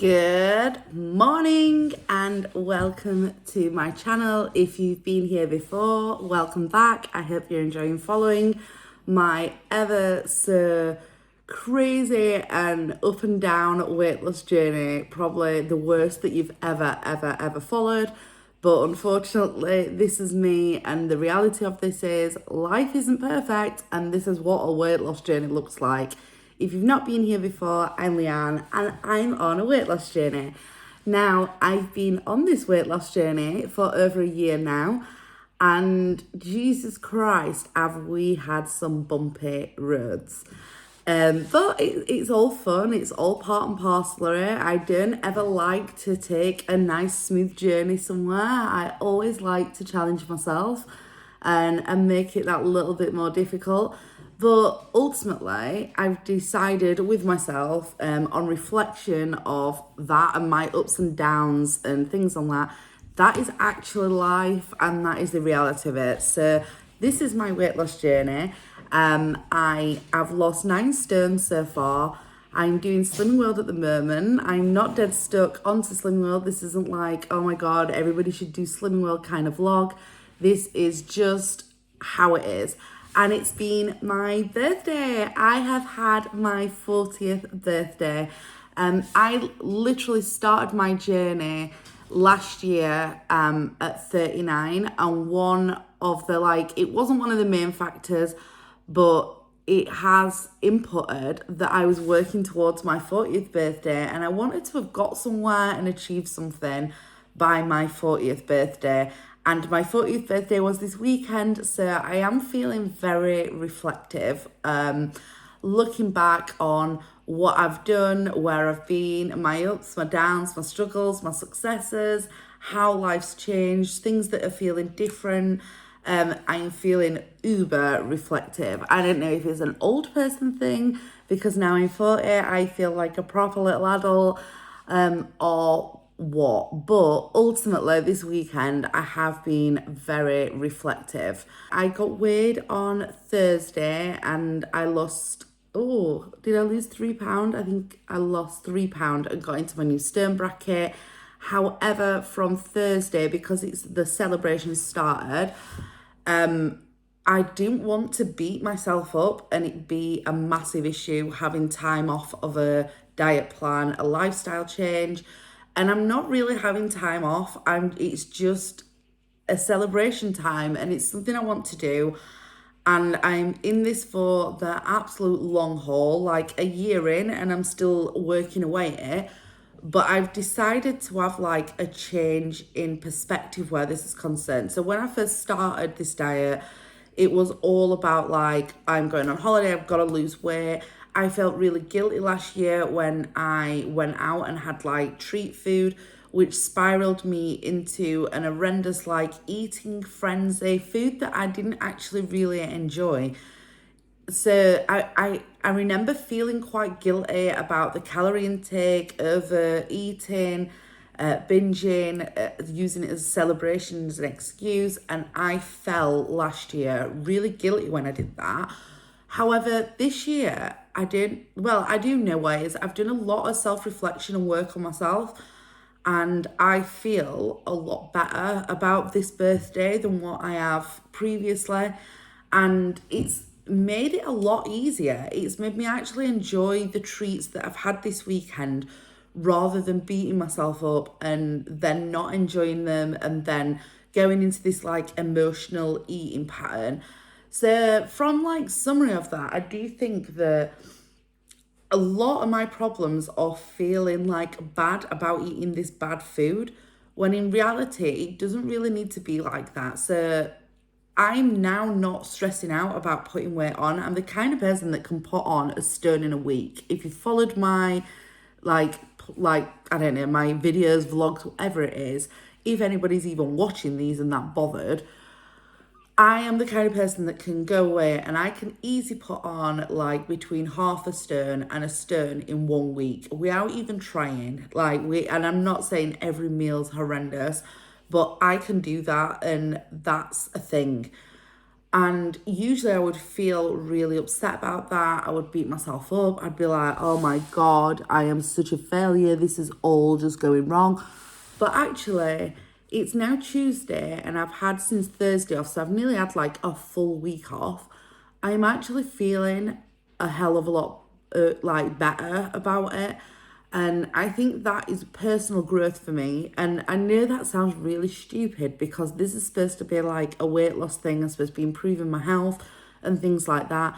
Good morning and welcome to my channel. If you've been here before, welcome back. I hope you're enjoying following my ever so crazy and up and down weight loss journey. Probably the worst that you've ever followed. But unfortunately, this is me, and the reality of this is life isn't perfect, and this is what a weight loss journey looks like. If you've not been here before, I'm Leanne and I'm on a weight loss journey. Now, I've been on this weight loss journey for over a year now, and Jesus Christ, have we had some bumpy roads. But it's all fun, it's all part and parcel of it. I don't ever like to take a nice smooth journey somewhere. I always like to challenge myself and make it that little bit more difficult. But ultimately, I've decided with myself on reflection of that and my ups and downs and things on that is actually life and that is the reality of it. So this is my weight loss journey. I have lost 9 stone so far. I'm doing Slimming World at the moment. I'm not dead stuck onto Slimming World. This isn't like, oh my God, everybody should do Slimming World kind of vlog. This is just how it is. And it's been my birthday. I have had my 40th birthday. I literally started my journey last year at 39, and one of the, it wasn't one of the main factors, but it has inputted that I was working towards my 40th birthday, and I wanted to have got somewhere and achieved something by my 40th birthday. And my 40th birthday was this weekend, so I am feeling very reflective, looking back on what I've done, where I've been, my ups, my downs, my struggles, my successes, how life's changed, things that are feeling different. I'm feeling uber reflective. I don't know if it's an old person thing, because now I'm 40, I feel like a proper little adult, or what, but ultimately this weekend I have been very reflective. I got weighed on Thursday and I lost, did I lose £3? I think I lost £3 and got into my new stone bracket. However, from Thursday, because it's the celebration started, I didn't want to beat myself up and it be a massive issue having time off of a diet plan, a lifestyle change. And I'm not really having time off. It's just a celebration time and it's something I want to do. And I'm in this for the absolute long haul, like a year in, and I'm still working away at it. But I've decided to have a change in perspective where this is concerned. So when I first started this diet, it was all about I'm going on holiday, I've got to lose weight. I felt really guilty last year when I went out and had treat food, which spiraled me into an horrendous eating frenzy, food that I didn't actually really enjoy. So I remember feeling quite guilty about the calorie intake, overeating, binging, using it as a celebration, as an excuse. And I felt last year really guilty when I did that. However, this year, I do know ways. I've done a lot of self-reflection and work on myself, and I feel a lot better about this birthday than what I have previously, and it's made it a lot easier. It's made me actually enjoy the treats that I've had this weekend rather than beating myself up and then not enjoying them and then going into this emotional eating pattern. So from summary of that, I do think that a lot of my problems are feeling bad about eating this bad food, when in reality, it doesn't really need to be like that. So I'm now not stressing out about putting weight on. I'm the kind of person that can put on a stone in a week. If you followed my, I don't know, my videos, vlogs, whatever it is, if anybody's even watching these and that bothered, I am the kind of person that can go away and I can easily put on between half a stone and a stone in 1 week without even trying. And I'm not saying every meal's horrendous, but I can do that, and that's a thing. And usually I would feel really upset about that. I would beat myself up. I'd be like, oh my God, I am such a failure. This is all just going wrong. But actually, it's now Tuesday and I've had since Thursday off. So I've nearly had like a full week off. I'm actually feeling a hell of a lot like better about it. And I think that is personal growth for me. And I know that sounds really stupid because this is supposed to be like a weight loss thing. I'm supposed to be improving my health and things like that.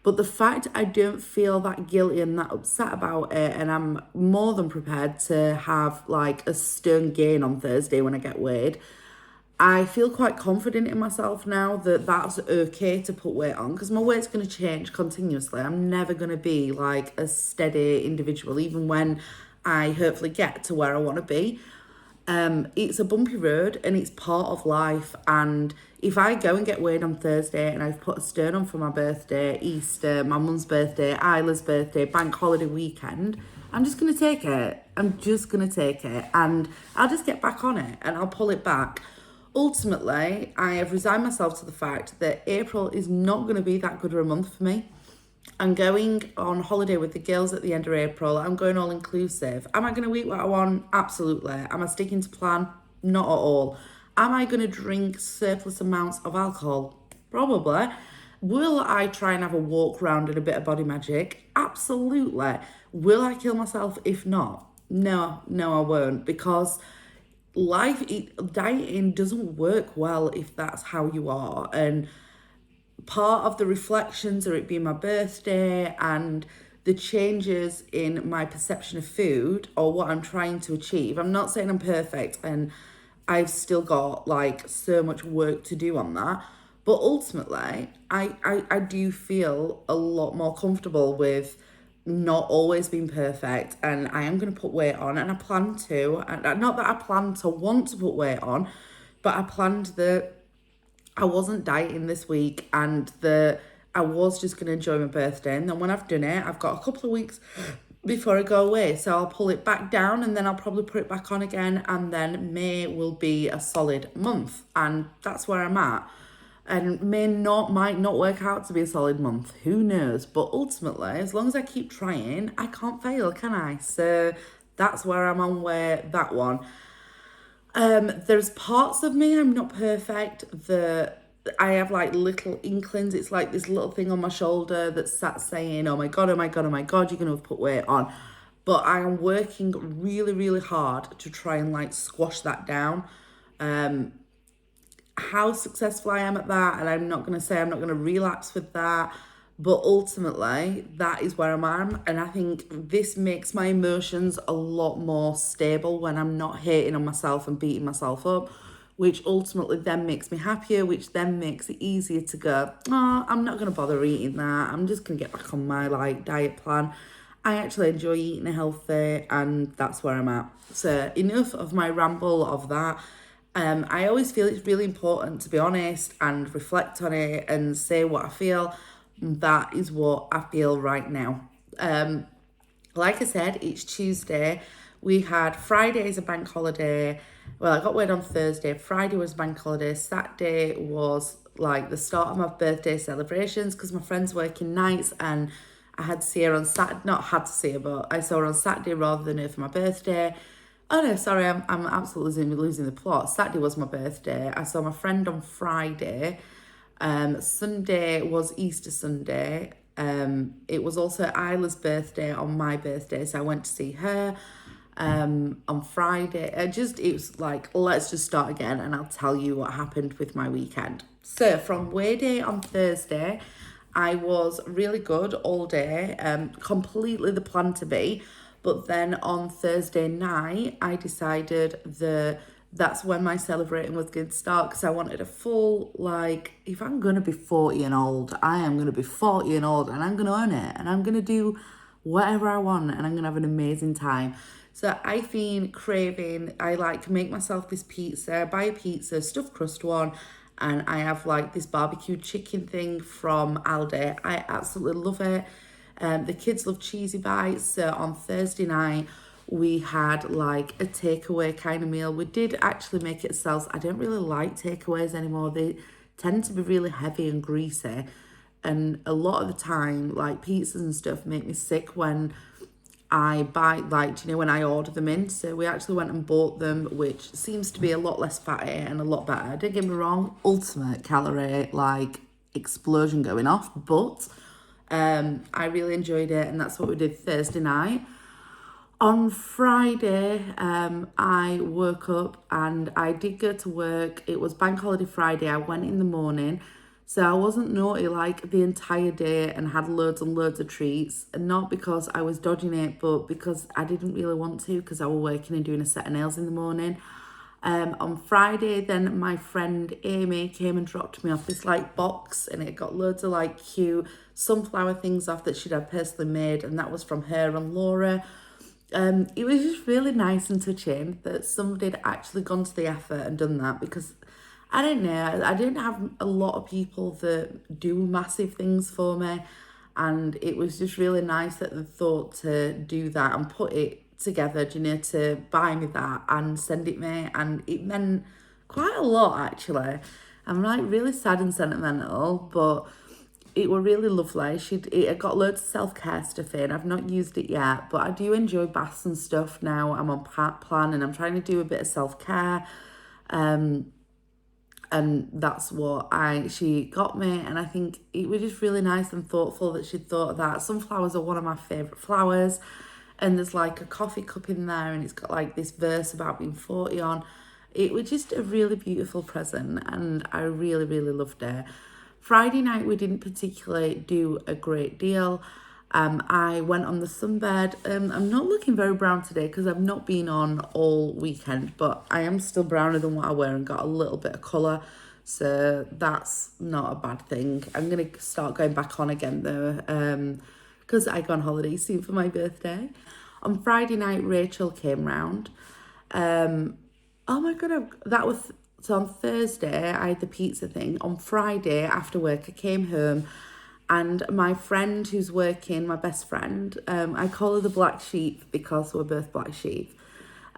But the fact I don't feel that guilty and that upset about it, and I'm more than prepared to have like a stern gain on Thursday when I get weighed, I feel quite confident in myself now that that's okay to put weight on because my weight's going to change continuously. I'm never going to be like a steady individual, even when I hopefully get to where I want to be. It's a bumpy road and it's part of life. And if I go and get weighed on Thursday and I've put a stern on for my birthday, Easter, my mum's birthday, Isla's birthday, bank holiday weekend, I'm just going to take it. I'm just going to take it and I'll just get back on it and I'll pull it back. Ultimately, I have resigned myself to the fact that April is not going to be that good of a month for me. I'm going on holiday with the girls at the end of April. I'm going all inclusive. Am I going to eat what I want? Absolutely. Am I sticking to plan? Not at all. Am I going to drink surplus amounts of alcohol? Probably. Will I try and have a walk round and a bit of body magic? Absolutely. Will I kill myself if not? No, I won't, because dieting doesn't work well if that's how you are. And part of the reflections are it being my birthday and the changes in my perception of food or what I'm trying to achieve. I'm not saying I'm perfect and I've still got like so much work to do on that. But ultimately, I do feel a lot more comfortable with not always being perfect, and I am going to put weight on, and I plan to, and not that I plan to want to put weight on, but I planned that I wasn't dieting this week and that I was just going to enjoy my birthday. And then when I've done it, I've got a couple of weeks before I go away. So I'll pull it back down and then I'll probably put it back on again. And then May will be a solid month. And that's where I'm at. And might not work out to be a solid month. Who knows? But ultimately, as long as I keep trying, I can't fail, can I? So that's where I'm on that one. There's parts of me, I'm not perfect, that I have like little inklings. It's like this little thing on my shoulder that's sat saying, oh my God, you're going to have put weight on. But I am working really, really hard to try and like squash that down. How successful I am at that, and I'm not going to say I'm not going to relapse with that, but ultimately that is where I'm at. And I think this makes my emotions a lot more stable when I'm not hating on myself and beating myself up, which ultimately then makes me happier, which then makes it easier to go, oh, I'm not going to bother eating that. I'm just going to get back on my like diet plan. I actually enjoy eating healthy, and that's where I'm at. So enough of my ramble of that. I always feel it's really important to be honest and reflect on it and say what I feel. That is what I feel right now. Like I said, it's Tuesday. We had Friday as a bank holiday. Well, I got weighed on Thursday. Friday was bank holiday. Saturday was like the start of my birthday celebrations because my friend's working nights and I had to see her on Saturday. Not had to see her, but I saw her on Saturday rather than her for my birthday. Oh no, sorry, I'm absolutely losing the plot. Saturday was my birthday. I saw my friend on Friday. Sunday was Easter Sunday. It was also Isla's birthday on my birthday, so I went to see her on Friday. It was like, let's just start again and I'll tell you what happened with my weekend. So from weigh day on Thursday, I was really good all day, completely the plan to be. But then on Thursday night, I decided that's when my celebrating was going to start because I wanted a full, like, if I'm going to be 40 and old, I am going to be 40 and old and I'm going to own it and I'm going to do whatever I want and I'm going to have an amazing time. So I've been craving, I like make myself this pizza, buy a pizza, stuffed crust one, and I have like this barbecue chicken thing from Aldi. I absolutely love it. The kids love cheesy bites, so on Thursday night we had like a takeaway kind of meal. We did actually make it ourselves. I don't really like takeaways anymore. They tend to be really heavy and greasy. And a lot of the time, like pizzas and stuff make me sick when I buy, like, when I order them in. So we actually went and bought them, which seems to be a lot less fatty and a lot better. Don't get me wrong, ultimate calorie, like, explosion going off. But I really enjoyed it, and that's what we did Thursday night. On Friday, I woke up and I did go to work. It was Bank Holiday Friday. I went in the morning. So I wasn't naughty like the entire day and had loads and loads of treats. And not because I was dodging it, but because I didn't really want to, because I was working and doing a set of nails in the morning. On Friday, then my friend Amy came and dropped me off this like box, and it got loads of like cute sunflower things off that she'd had personally made, and that was from her and Laura. It was just really nice and touching that somebody had actually gone to the effort and done that, because I don't know, I didn't have a lot of people that do massive things for me, and it was just really nice that they thought to do that and put it together, to buy me that and send it me, and it meant quite a lot actually. I'm like really sad and sentimental, but it were really lovely. It got loads of self-care stuff in. I've not used it yet, but I do enjoy baths and stuff now. I'm on plan and I'm trying to do a bit of self-care. And that's what she got me, and I think it was just really nice and thoughtful that she thought of that. Sunflowers are one of my favourite flowers, and there's like a coffee cup in there, and it's got like this verse about being 40 on. It was just a really beautiful present, and I really, really loved it. Friday night, we didn't particularly do a great deal. I went on the sunbed. I'm not looking very brown today because I've not been on all weekend, but I am still browner than what I wear and got a little bit of colour. So that's not a bad thing. I'm going to start going back on again though, because I go on holiday soon for my birthday. On Friday night, Rachel came round. Oh my God, so on Thursday, I had the pizza thing. On Friday, after work, I came home, and my friend who's working, my best friend, I call her the black sheep because we're both black sheep.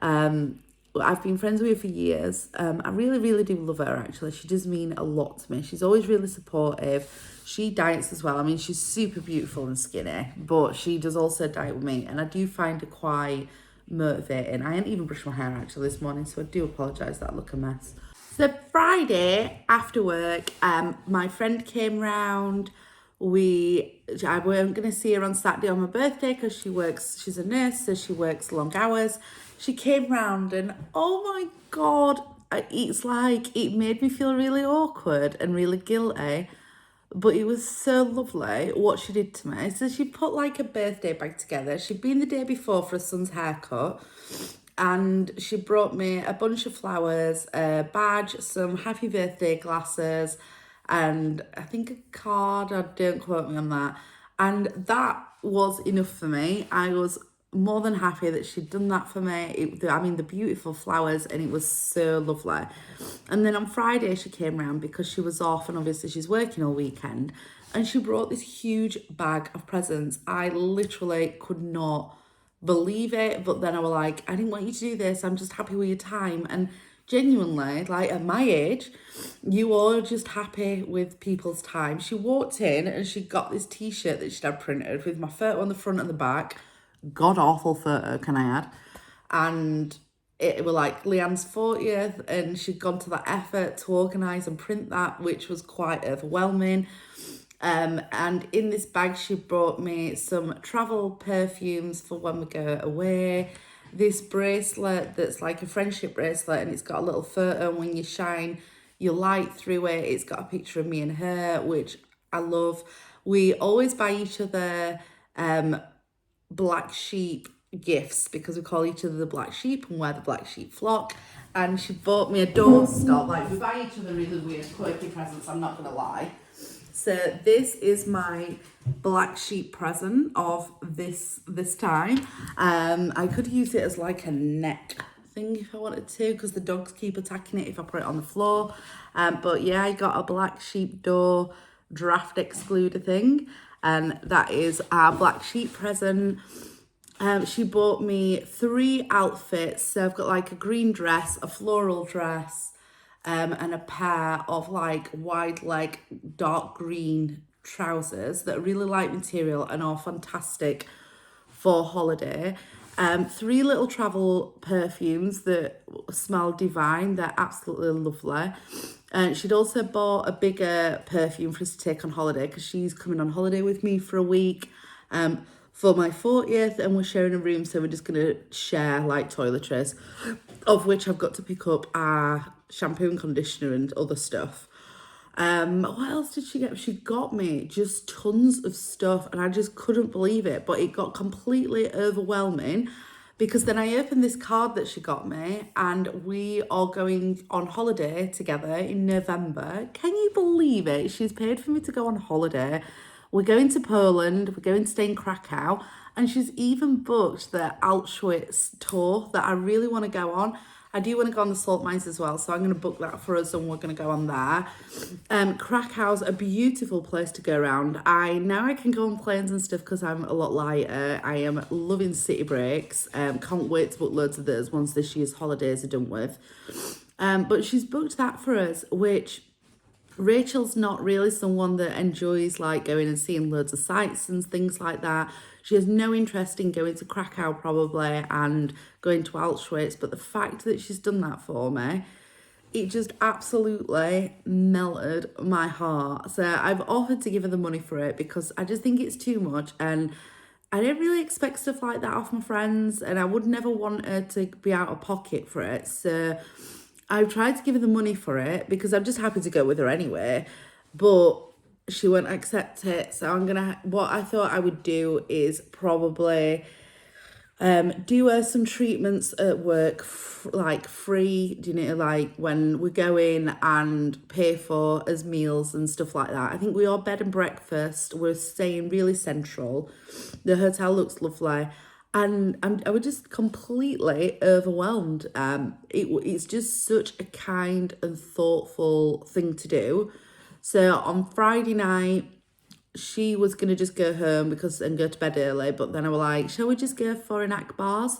I've been friends with her for years. I really, really do love her, actually. She does mean a lot to me. She's always really supportive. She diets as well. I mean, she's super beautiful and skinny, but she does also diet with me, and I do find her quite motivating. I hadn't even brushed my hair, actually, this morning, so I do apologise that I look a mess. So Friday, after work, my friend came round. I weren't going to see her on Saturday on my birthday because she's a nurse, so she works long hours. She came round and oh my God, it's like, it made me feel really awkward and really guilty, but it was so lovely what she did to me. So she put like a birthday bag together. She'd been the day before for her son's haircut, and she brought me a bunch of flowers, a badge, some happy birthday glasses, and I think a card. Don't quote me on that. And that was enough for me. I was more than happy that she'd done that for me. The beautiful flowers, and it was so lovely. And then on Friday, she came round because she was off, and obviously she's working all weekend, and she brought this huge bag of presents. I literally could not believe it, but then I was like, I didn't want you to do this, I'm just happy with your time. And genuinely, like, at my age, you are just happy with people's time. She walked in and she got this t-shirt that she'd had printed with my photo on the front and the back. God awful photo, can I add? And it was like Leanne's 40th, and she'd gone to that effort to organise and print that, which was quite overwhelming. And in this bag, she brought me some travel perfumes for when we go away. This bracelet that's like a friendship bracelet, and it's got a little photo. And when you shine your light through it, it's got a picture of me and her, which I love. We always buy each other black sheep gifts because we call each other the black sheep and we're the black sheep flock. And she bought me a doorstop. Like, we buy each other really weird, quirky presents, I'm not gonna lie. So this is my black sheep present of this time. I could use it as like a net thing if I wanted to, because the dogs keep attacking it if I put it on the floor. But yeah, I got a black sheep door draft excluder thing, and that is our black sheep present. She bought me 3 outfits. So I've got like a green dress, a floral dress, and a pair of like wide leg dark green trousers that are really light material and are fantastic for holiday. Three little travel perfumes that smell divine. They're absolutely lovely. And she'd also bought a bigger perfume for us to take on holiday because she's coming on holiday with me for a week for my 40th, and we're sharing a room, so we're just going to share like toiletries, of which I've got to pick up our shampoo and conditioner and other stuff. What else did she get? She got me just tons of stuff and I just couldn't believe it, but it got completely overwhelming because then I opened this card that she got me and we are going on holiday together in November. Can you believe it? She's paid for me to go on holiday. We're going to Poland, we're going to stay in Krakow, and she's even booked the Auschwitz tour that I really want to go on. I do want to go on the salt mines as well, so I'm going to book that for us and we're going to go on there. Krakow's a beautiful place to go around. Now I can go on planes and stuff because I'm a lot lighter. I am loving city breaks. Can't wait to book loads of those once this year's holidays are done with. But she's booked that for us, which Rachel's not really someone that enjoys like going and seeing loads of sights and things like that. She has no interest in going to Krakow probably and going to Auschwitz, but the fact that she's done that for me, it just absolutely melted my heart. So I've offered to give her the money for it because I just think it's too much, and I don't really expect stuff like that off my friends, and I would never want her to be out of pocket for it. So I've tried to give her the money for it because I'm just happy to go with her anyway, but she won't accept it. So what I thought I would do is probably do her some treatments at work, like free, you know, like when we go in and pay for as meals and stuff like that. I think we are bed and breakfast. We're staying really central. The hotel looks lovely. And I was just completely overwhelmed. It's just such a kind and thoughtful thing to do. So on Friday night, she was going to just go home and go to bed early. But then I was like, shall we just go for an Akbar's?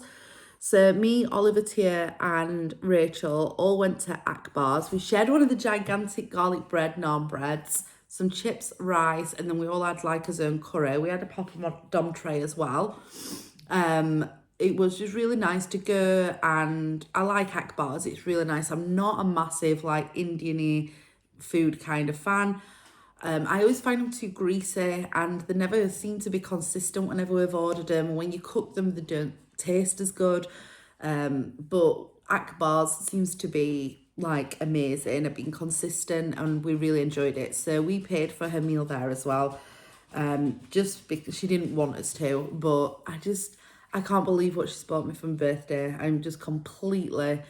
So me, Oliver, Tia and Rachel all went to Akbar's. We shared one of the gigantic garlic bread naan breads, some chips, rice, and then we all had like our own curry. We had a poppadom tray as well. It was just really nice to go, and I like Akbar's. It's really nice. I'm not a massive like Indian-y food kind of fan. I always find them too greasy and they never seem to be consistent whenever we've ordered them. When you cook them, they don't taste as good. But Akbar's seems to be like amazing at being consistent, and we really enjoyed it. So we paid for her meal there as well. Just because she didn't want us to, but I can't believe what she's bought me for my birthday. I'm just completely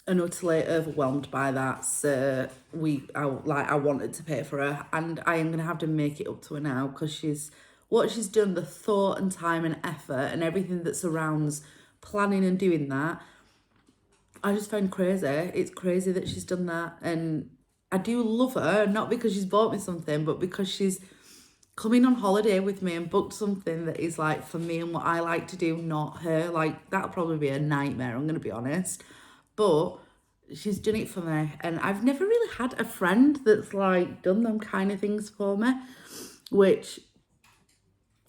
and utterly overwhelmed by that. So I wanted to pay for her, and I am gonna have to make it up to her now because what she's done, the thought and time and effort and everything that surrounds planning and doing that, I just find crazy. It's crazy that she's done that, and I do love her, not because she's bought me something, but because she's coming on holiday with me and booked something that is like for me and what I like to do, not her. Like that'll probably be a nightmare, I'm gonna be honest. But she's done it for me, and I've never really had a friend that's like done them kind of things for me, which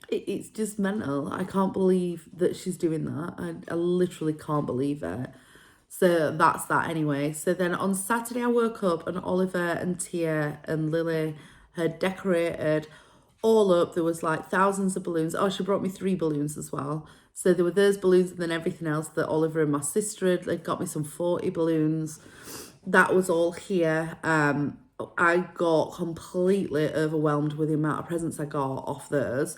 it's just mental. I can't believe that she's doing that. I literally can't believe it. So that's that anyway. So then on Saturday I woke up and Oliver and Tia and Lily had decorated all up. There was like thousands of balloons. Oh, she brought me 3 balloons as well. So there were those balloons and then everything else that Oliver and my sister had like got me some 40 balloons. That was all here. I got completely overwhelmed with the amount of presents I got off those.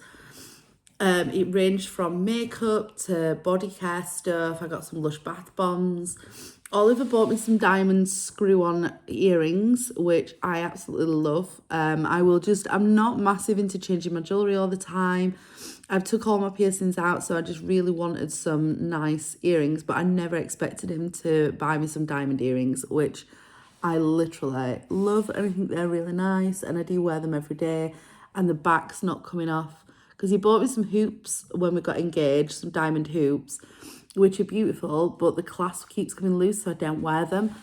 It ranged from makeup to body care stuff. I got some Lush bath bombs. Oliver bought me some diamond screw-on earrings, which I absolutely love. I'm not massive into changing my jewellery all the time. I've took all my piercings out, so I just really wanted some nice earrings, but I never expected him to buy me some diamond earrings, which I literally love, and I think they're really nice, and I do wear them every day, and the back's not coming off, because he bought me some hoops when we got engaged, some diamond hoops, which are beautiful, but the clasp keeps coming loose, so I don't wear them.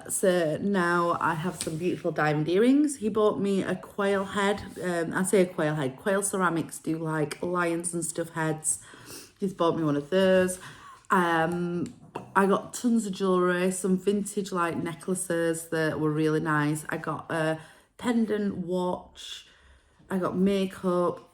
So now I have some beautiful diamond earrings. He bought me a quail head. I say a quail head. Quail ceramics do like lions and stuff heads. He's bought me one of those. I got tons of jewellery, some vintage like necklaces that were really nice. I got a pendant watch. I got makeup.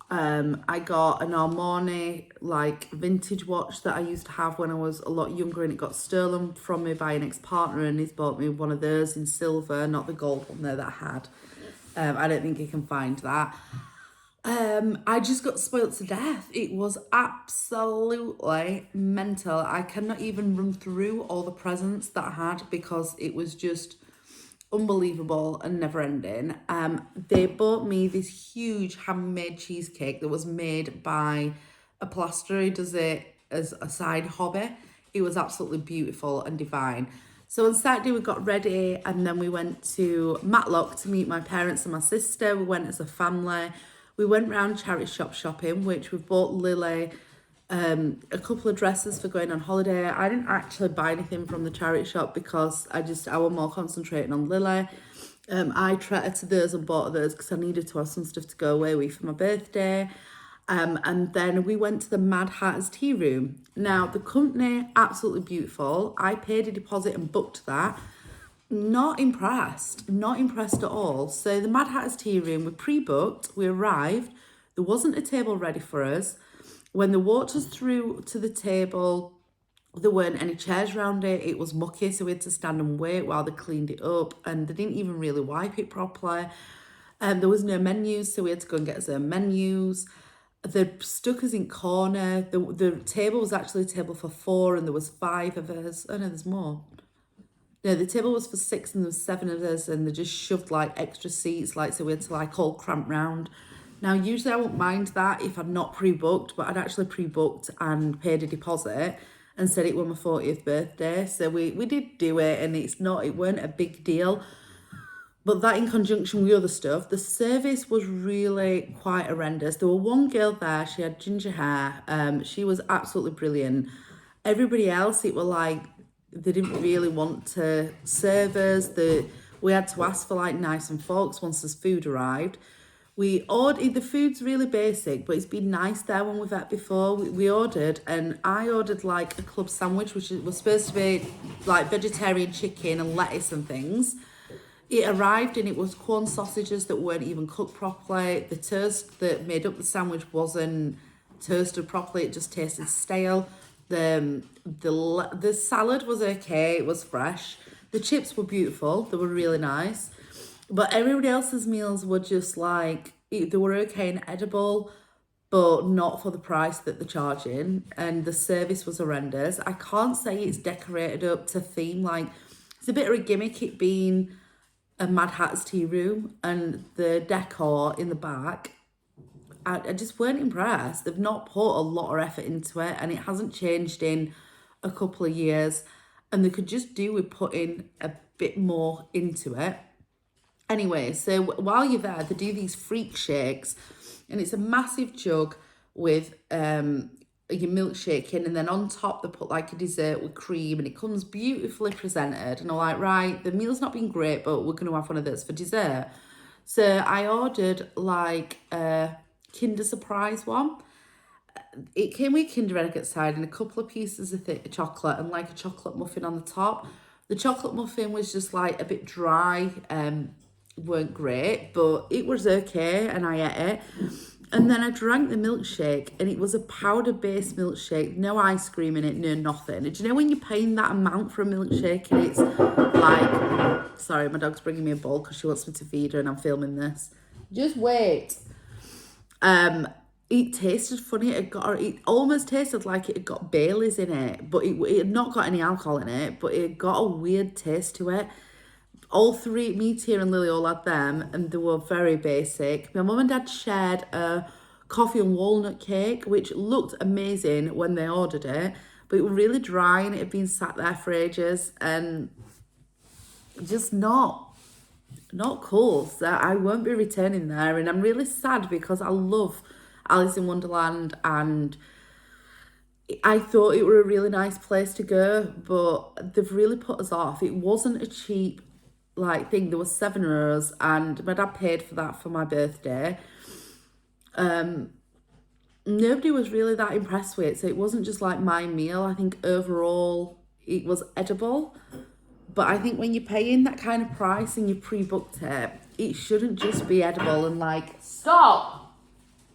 I got an Armani like vintage watch that I used to have when I was a lot younger, and it got stolen from me by an ex-partner, and he's bought me one of those in silver, not the gold one there that I had. I don't think he can find that. I just got spoilt to death. It was absolutely mental. I cannot even run through all the presents that I had because it was just unbelievable and never ending. They bought me this huge handmade cheesecake that was made by a plasterer who does it as a side hobby. It was absolutely beautiful and divine. So on Saturday we got ready and then we went to Matlock to meet my parents and my sister. We went as a family. We went round charity shop shopping, which we bought Lily a couple of dresses for going on holiday. I didn't actually buy anything from the charity shop because I was more concentrating on Lily. I treated to those and bought those because I needed to have some stuff to go away with for my birthday. And then we went to the Mad Hatter's Tea Room. Now, the company, absolutely beautiful. I paid a deposit and booked that. Not impressed at all. So the Mad Hatter's Tea Room, we pre-booked, we arrived, there wasn't a table ready for us. When they walked us through to the table, there weren't any chairs around it. It was mucky, so we had to stand and wait while they cleaned it up, and they didn't even really wipe it properly. There was no menus, so we had to go and get us our menus. They stuck us in corner. The table was actually a table for 4 and there was 5 of us. Oh no, there's more. No, the table was for 6 and there was 7 of us, and they just shoved like extra seats, like so we had to like all cramp round. Now, usually I won't mind that if I'm not pre-booked, but I'd actually pre-booked and paid a deposit and said it was my 40th birthday. So we did do it, and it weren't a big deal. But that in conjunction with other stuff, the service was really quite horrendous. There was one girl there, she had ginger hair. She was absolutely brilliant. Everybody else, it were like, they didn't really want to serve us. We had to ask for like knives and forks once this food arrived. We ordered, the food's really basic, but it's been nice there when we've had before. We ordered, and I ordered like a club sandwich, which was supposed to be like vegetarian chicken and lettuce and things. It arrived and it was corn sausages that weren't even cooked properly. The toast that made up the sandwich wasn't toasted properly. It just tasted stale. The salad was okay. It was fresh. The chips were beautiful. They were really nice. But everybody else's meals were just like, they were okay and edible, but not for the price that they're charging. And the service was horrendous. I can't say it's decorated up to theme. Like, it's a bit of a gimmick, it being a Mad Hatter's Tea Room, and the decor in the back, I just weren't impressed. They've not put a lot of effort into it, and it hasn't changed in a couple of years, and they could just do with putting a bit more into it. Anyway, so while you're there, they do these freak shakes, and it's a massive jug with your milkshake in, and then on top they put like a dessert with cream, and it comes beautifully presented. And I'm like, right, the meal's not been great, but we're going to have one of those for dessert. So I ordered like a Kinder Surprise one. It came with Kinder Egg side and a couple of pieces of thick chocolate and like a chocolate muffin on the top. The chocolate muffin was just like a bit dry, weren't great, but it was okay, and I ate it. And then I drank the milkshake, and it was a powder-based milkshake, no ice cream in it, no nothing. And do you know when you're paying that amount for a milkshake, and it's like, sorry, my dog's bringing me a bowl because she wants me to feed her, and I'm filming this. Just wait. It tasted funny. It almost tasted like it had got Baileys in it, but it had not got any alcohol in it, but it got a weird taste to it. All three, me, Tia and Lily, all had them, and they were very basic. My mum and dad shared a coffee and walnut cake, which looked amazing when they ordered it, but it was really dry and it had been sat there for ages, and just not cool. So I won't be returning there, and I'm really sad because I love Alice in Wonderland, and I thought it were a really nice place to go, but they've really put us off. It wasn't a cheap like thing. There was 7 rows, and my dad paid for that for my birthday. Nobody was really that impressed with it, so it wasn't just like my meal. I think overall it was edible, but I think when you're paying that kind of price and you pre-booked it, it shouldn't just be edible and like, stop!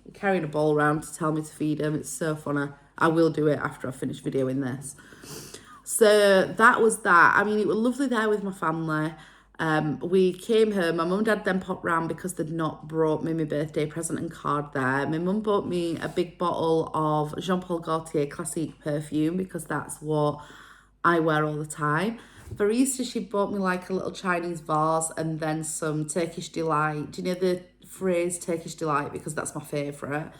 You're carrying a bowl around to tell me to feed him. It's so funny. I will do it after I finish videoing this. So that was that. I mean, it was lovely there with my family. We came home. My mum and dad then popped round because they'd not brought me my birthday present and card there. My mum bought me a big bottle of Jean Paul Gaultier Classique perfume because that's what I wear all the time. For Easter, she bought me like a little Chinese vase and then some Turkish Delight. Do you know the phrase Turkish Delight? Because that's my favourite.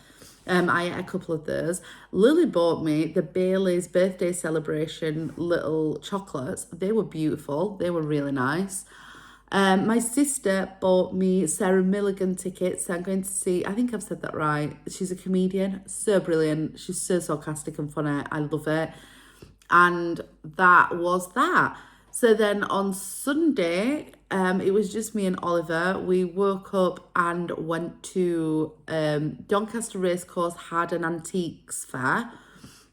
I ate a couple of those. Lily bought me the Bailey's birthday celebration little chocolates. They were beautiful. They were really nice. My sister bought me Sarah Milligan tickets. So I'm going to see, I think I've said that right. She's a comedian, so brilliant. She's so sarcastic and funny. I love it. And that was that. So then on Sunday, it was just me and Oliver. We woke up and went to Doncaster Racecourse, had an antiques fair.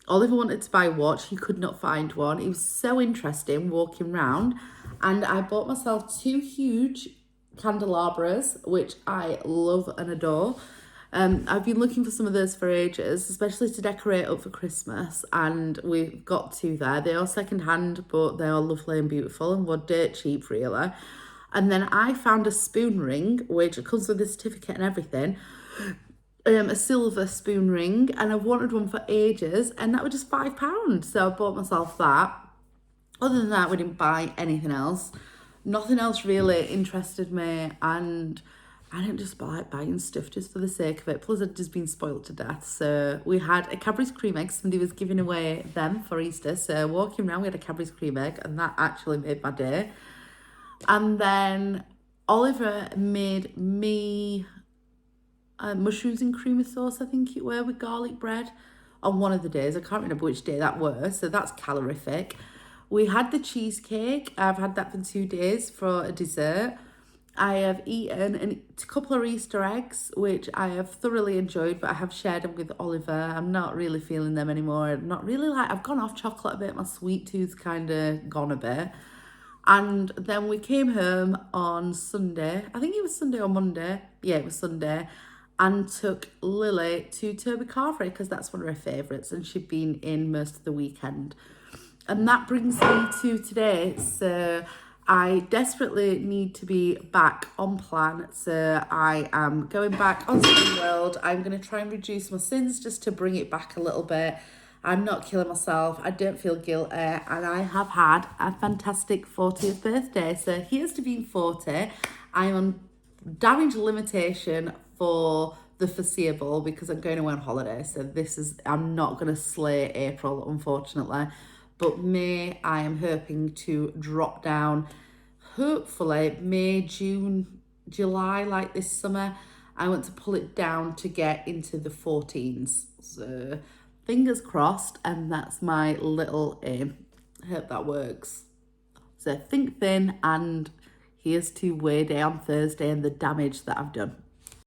Oliver wanted to buy a watch. He could not find one. It was so interesting walking around. And I bought myself 2 huge candelabras, which I love and adore. I've been looking for some of those for ages, especially to decorate up for Christmas, and we've got 2 there. They are second hand, but they are lovely and beautiful and were dirt cheap, really. And then I found a spoon ring, which comes with a certificate and everything, a silver spoon ring, and I've wanted one for ages, and that was just £5. So I bought myself that. Other than that, we didn't buy anything else. Nothing else really interested me, and I don't just like buying stuff just for the sake of it. Plus, I'd just been spoiled to death. So we had a Cadbury's cream egg. Somebody was giving away them for Easter. So walking around, we had a Cadbury's cream egg, and that actually made my day. And then Oliver made me mushrooms and creamy sauce, I think it were, with garlic bread on one of the days. I can't remember which day that was. So that's calorific. We had the cheesecake. I've had that for 2 days for a dessert. I have eaten a couple of Easter eggs, which I have thoroughly enjoyed, but I have shared them with Oliver. I'm not really feeling them anymore. I'm not really like, I've gone off chocolate a bit. My sweet tooth's kind of gone a bit. And then we came home on Sunday. I think it was Sunday or Monday. Yeah, it was Sunday. And took Lily to Toby Carvery because that's one of her favourites, and she'd been in most of the weekend. And that brings me to today. So I desperately need to be back on plan. So I am going back on Spin World. I'm going to try and reduce my sins just to bring it back a little bit. I'm not killing myself. I don't feel guilty. And I have had a fantastic 40th birthday. So here's to being 40. I'm on damage limitation for the foreseeable because I'm going away on holiday. So I'm not going to slay April, unfortunately. But May, I am hoping to drop down, hopefully May, June, July, like this summer. I want to pull it down to get into the 14s. So fingers crossed, and that's my little aim. Hope that works. So think thin, and here's to Way Day on Thursday and the damage that I've done.